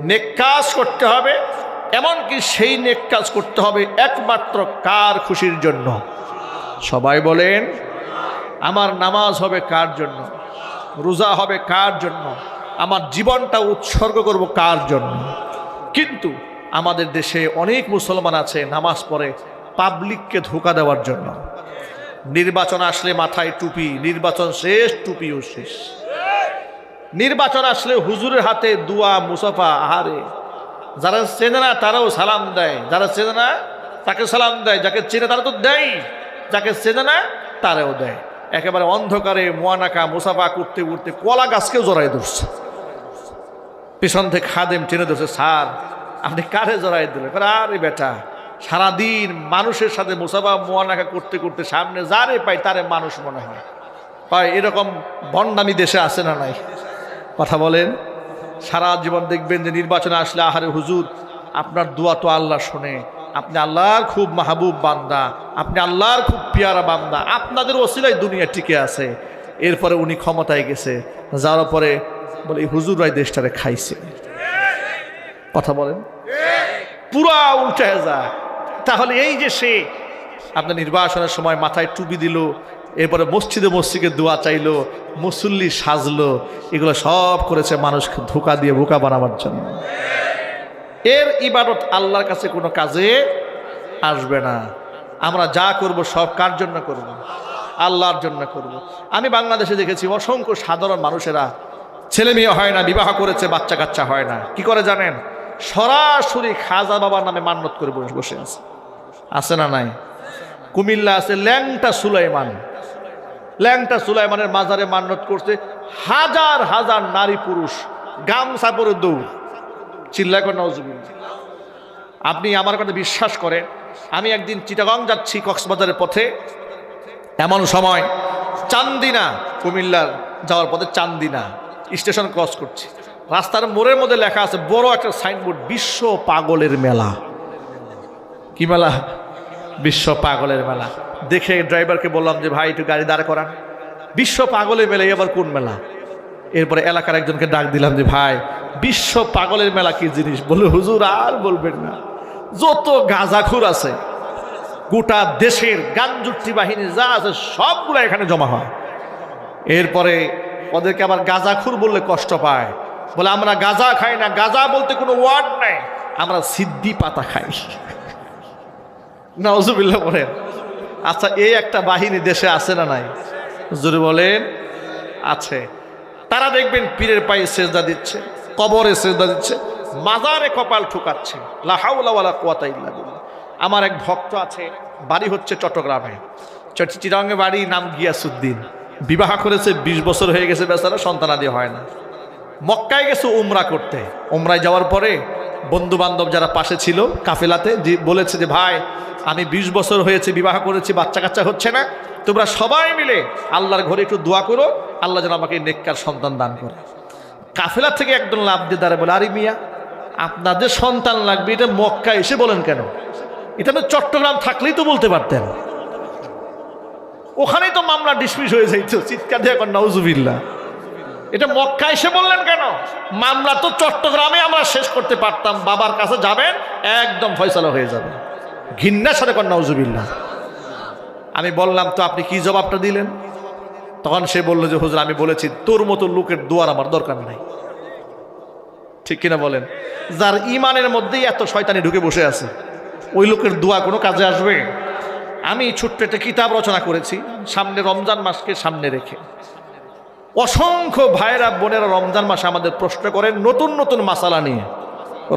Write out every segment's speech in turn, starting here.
নেক কাজ করতে হবে, এমনকি সেই নেক কাজ করতে হবে একমাত্র কার খুশির জন্য? সবাই বলেন, আমার নামাজ হবে কার জন্য, রোজা হবে কার জন্য, আমার জীবনটা উৎসর্গ করব কার জন্য? কিন্তু আমাদের দেশে অনেক মুসলমান আছে নামাজ পড়ে পাবলিককে ধোঁকা দেওয়ার জন্য। নির্বাচন আসলে মাথায় টুপি, নির্বাচন শেষ টুপিও শেষ। নির্বাচন আসলে হুজুরের হাতে দুয়া মুসাফা, আহারে যারা চেনে না তারাও সালাম দেয়, যারা চেনে না তাকে সালাম দেয়, যাকে চেনে তারা তো দেয়, যাকে চেনে না তারাও দেয়। একেবারে অন্ধকারে মুয়ানাকা মুসাফা করতে করতে কলা গাছকেও জড়াই ধরছে। পেছন থেকে খাদেম টেনে ধরছে, স্যার আপনি কারে জড়াই দিলেন? আরে বেটা, সারাদিন মানুষের সাথে মুসাফা মুয়ানাকা করতে করতে সামনে যারে পাই তারে মানুষ মনে হয়। এরকম ভণ্ডামি দেশে আছে না নাই? কথা বলেন। সারা জীবন দেখবেন যে নির্বাচনে আসলে আহারে হুজুর আপনার দোয়া তো আল্লাহ শোনে, আপনি আল্লাহর খুব মাহবুব বান্দা, আপনি আল্লাহর খুব পিয়ারা বান্দা, আপনাদের ওসিলায় দুনিয়া টিকে আছে। এরপরে উনি ক্ষমতায় গেছে, যাওয়ার পরে বলে এই হুজুরাই দেশটারে খাইছে। কথা বলেন, পুরা উল্টে যায়। তাহলে এই যে সে আপনার নির্বাচনের সময় মাথায় টুপি দিল, এরপরে মসজিদে দোয়া চাইলো, মুসল্লি সাজলো, এগুলো সব করেছে মানুষকে ধোঁকা দিয়ে বোকা বানাবার জন্য। এর ইবাদত আল্লাহর কাছে কোনো কাজে আসবে না। আমরা যা করব সব কার জন্য করব? আল্লাহর জন্য করব। আমি বাংলাদেশে দেখেছি অসংখ্য সাধারণ মানুষেরা ছেলে মেয়ে হয় না, বিবাহ করেছে, বাচ্চা কাচ্চা হয় না, কি করে জানেন? সরাসরি খাজা বাবার নামে মান্যত করে বসে আছে। আছে না নাই? কুমিল্লা আছে ল্যাংটা সুলাইমান, ল্যাংটা সুলাইমানের মাজারে মান্যত করছে হাজার হাজার নারী পুরুষ, গামছা পরে দৌড়, চিল্লা করে নাউজুবিল্লাহ। আপনি আমার কথা বিশ্বাস করেন, আমি একদিন চিটাগং যাচ্ছি কক্সবাজারের পথে, এমন সময় চান্দিনা, কুমিল্লার যাওয়ার পথে চান্দিনা স্টেশন ক্রস করছি, রাস্তার মোড়ের মধ্যে লেখা আছে বড় একটা সাইনবোর্ড, বিশ্ব পাগলের মেলা। কি মেলা? বিশ্ব পাগলের মেলা। দেখে ড্রাইভারকে বললাম যে ভাই একটু গাড়ি দাঁড় করান, বিশ্ব পাগলের মেলা এবার কোন মেলা? এরপরে এলাকার একজনকে ডাক দিলাম যে ভাই বিশ্ব পাগলের মেলা কি জিনিস? বলে হুজুর আর বলবেন না, যত গাঁজাখুর আছে গোটা দেশের গাঞ্জুট্টি বাহিনী যা আছে সবগুলো এখানে জমা হয়। এরপরে ওদেরকে আবার গাঁজাখুর বললে কষ্ট পায়, বলে আমরা গাঁজা খাই না, গাঁজা বলতে কোনো ওয়ার্ড নাই, আমরা সিদ্ধি পাতা খাই। নাউজুবিল্লাহ বলেন। আচ্ছা, এই একটা বাহিনী দেশে আছে না নাই? জোরে বলেন, আছে। তারা দেখবেন পীরের পায়ে সেজদা দিচ্ছে, কবরে সেজদা দিচ্ছে, মাজারে কপাল ঠুকাচ্ছে। লা হাওলা ওয়ালা কুওয়াতা ইল্লা বিল্লাহ। আমার এক ভক্ত আছে, বাড়ি হচ্ছে চট্টগ্রামে, চিটাগংয়ে বাড়ি, নাম গিয়াসউদ্দিন। বিবাহ করেছে, 20 বছর হয়ে গেছে, বেচারা সন্তানাদি হয় না। মক্কায় গেছে উমরা করতে, উমরায় যাওয়ার পরে বন্ধু বান্ধব যারা পাশে ছিল কাফেলাতে বলেছে যে ভাই আমি 20 বছর হয়েছে বিবাহ করেছি, বাচ্চা কাচ্চা হচ্ছে না, তোমরা সবাই মিলে আল্লাহর ঘরে একটু দোয়া করো, আল্লাহ যেন আমাকে নেককার সন্তান দান করে। কাফেলা থেকে একজন লাভ দিয়ে দাঁড়ায় বলে, আরে মিয়া আপনাদের সন্তান লাগবে এটা মক্কা এসে বলেন কেন? এটা তো চট্টগ্রাম থাকলেই তো বলতে পারতেন, ওখানেই তো মামলা ডিসমিস হয়ে যাইতো। চিৎকার দিয়ে এখন নাউজুবিল্লাহ, এটা মক্কা এসে বললেন কেন? মামলা তো চট্টগ্রামে আমরা শেষ করতে পারতাম, বাবার কাছে যাবেন একদম ফয়সালা হয়ে যাবে। ঘিন্নার সাথে কর নাউজুবিল্লাহ। আমি বললাম তো আপনি কি জবাবটা দিলেন? তখন সে বলল যে হুজুর আমি বলেছি তোর মতো লোকের দোয়ার আমার দরকার নাই। ঠিক কিনা বলেন? যার ইমানের মধ্যেই এত শয়তানি ঢুকে বসে আছে, ওই লোকের দোয়া কোনো কাজে আসবে? আমি ছোট্ট একটা কিতাব রচনা করেছি সামনে রমজান মাসকে সামনে রেখে। অসংখ্য ভাইরা বোনেরা রমজান মাসে আমাদের প্রশ্ন করেন নতুন নতুন মাসালা নিয়ে।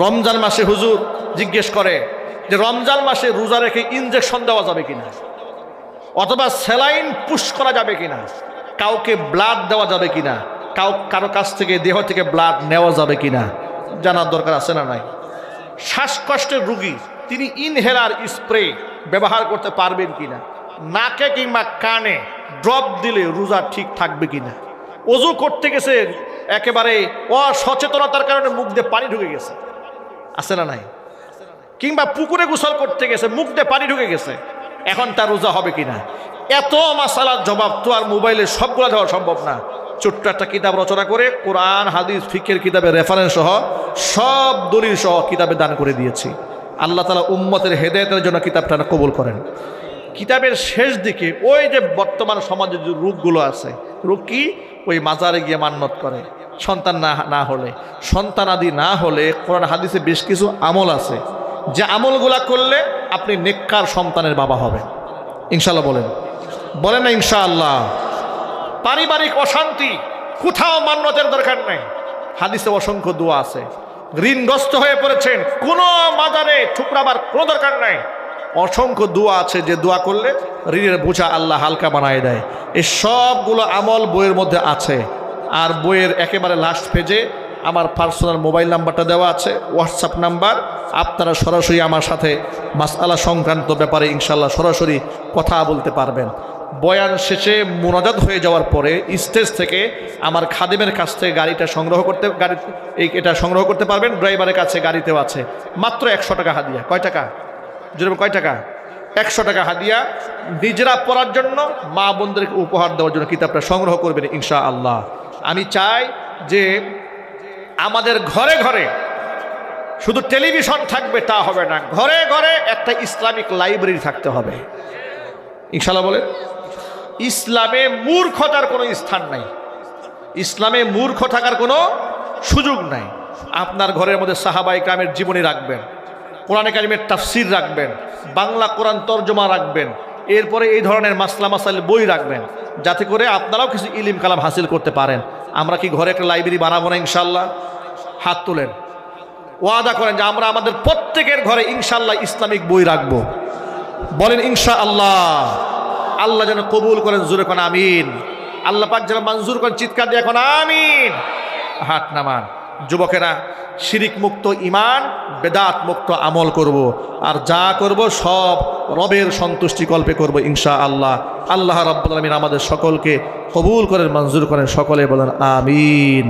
রমজান মাসে হুজুর জিজ্ঞেস করে যে রমজান মাসে রোজা রেখে ইনজেকশন দেওয়া যাবে কিনা, অথবা স্যালাইন পুশ করা যাবে কিনা, কাউকে ব্লাড দেওয়া যাবে কিনা, কারো কাছ থেকে দেহ থেকে ব্লাড নেওয়া যাবে কিনা, জানার দরকার আছে না নাই? শ্বাসকষ্টের রোগী তিনি ইনহেলার স্প্রে ব্যবহার করতে পারবেন কিনা, নাকে কিংবা কানে ড্রপ দিলে রোজা ঠিক থাকবে কিনা, ওযু করতে গেছে একেবারে অসচেতনতার কারণে মুখ দিয়ে পানি ঢুকে গেছে, আছে না নাই? কিংবা পুকুরে গোসল করতে গেছে মুখ দিয়ে পানি ঢুকে গেছে, এখন তার রোজা হবে কিনা। এত মাসালার জবাব তো আর মোবাইলে সবগুলো দেওয়া সম্ভব না। ছোট্ট একটা কিতাব রচনা করে কোরআন হাদিস ফিকের কিতাবের রেফারেন্স সহ সব দলিল সহ কিতাবে দান করে দিয়েছি। আল্লাহ তাআলা উম্মতের হেদায়েতের জন্য কিতাবটা কবুল করেন। কিতাবের শেষ দিকে ওই যে বর্তমান সমাজে যে রোগগুলো আছে, রোগ কি? ওই মাজারে গিয়ে মান্নত করে সন্তান না হলে, সন্তানাদি না হলে কোরআন হাদিসে বেশ কিছু আমল আছে যে আমলগুলা করলে আপনি নেককার সন্তানের বাবা হবেন ইনশাআল্লাহ। বলেন না ইনশাআল্লাহ। পারিবারিক অশান্তি, কোথাও মান্নতের দরকার নেই, হাদিসে অসংখ্য দোয়া আছে। ঋণগ্রস্ত হয়ে পড়েছেন, কোনো মাজারে ঠুকরাবার কোনো দরকার নাই, অসংখ্য দোয়া আছে যে দোয়া করলে ঋণের বোঝা আল্লাহ হালকা বানায় দেয়। এই সবগুলো আমল বইয়ের মধ্যে আছে। আর বইয়ের একেবারে লাস্ট পেজে আমার পার্সোনাল মোবাইল নাম্বারটা দেওয়া আছে, হোয়াটসঅ্যাপ নাম্বার। আপনারা সরাসরি আমার সাথে মাসআলা সংক্রান্ত ব্যাপারে ইনশাল্লাহ সরাসরি কথা বলতে পারবেন। বয়ান শেষে মোনাজাত হয়ে যাওয়ার পরে স্টেজ থেকে আমার খাদেমের কাছ থেকে এটা সংগ্রহ করতে পারবেন। ড্রাইভারের কাছে গাড়িতেও আছে। মাত্র 100 টাকা হাদিয়া। কয় টাকা? যেরকম কয় টাকা? 100 টাকা হাদিয়া। নিজেরা পড়ার জন্য, মা বোনদেরকে উপহার দেওয়ার জন্য কিতাবটা সংগ্রহ করবেন ইনশাআল্লাহ। আমি চাই যে আমাদের ঘরে ঘরে শুধু টেলিভিশন থাকবে তা হবে না, ঘরে ঘরে একটা ইসলামিক লাইব্রেরি থাকতে হবে ইনশাআল্লাহ। বলে ইসলামে মূর্খতার কোনো স্থান নাই, ইসলামে মূর্খ থাকার কোনো সুযোগ নাই। আপনার ঘরের মধ্যে সাহাবায়ে কেরামের জীবনী রাখবেন, কোরআনে কারিমের তাফসির রাখবেন, বাংলা কোরআন তরজমা রাখবেন, এরপরে এই ধরনের মাসলা মাসাইল বই রাখবেন, যাতে করে আপনারাও কিছু ইলম কালাম হাসিল করতে পারেন। আমরা কি ঘরে একটা লাইব্রেরি বানাবো না ইনশাআল্লাহ? হাত তোলেন, ওয়াদা করেন যে আমরা আমাদের প্রত্যেকের ঘরে ইনশাআল্লাহ ইসলামিক বই রাখবো। বলেন ইনশাআল্লাহ। আল্লাহ যেন কবুল করেন, জোরে কোন আমিন। আল্লাহ পাক যেন মঞ্জুর করেন, চিৎকার দিয়ে এখন আমিন। হাত নামান। যুবকেরা, শিরিক মুক্ত ঈমান, বেদাত মুক্ত আমল করব, আর যা করব সব রবের সন্তুষ্টি কল্পে করব ইনশাআল্লাহ। আল্লাহ রাব্বুল আলামিন আমাদের সকলকে কবুল করেন, মঞ্জুর করেন। সকলে বলেন আমিন।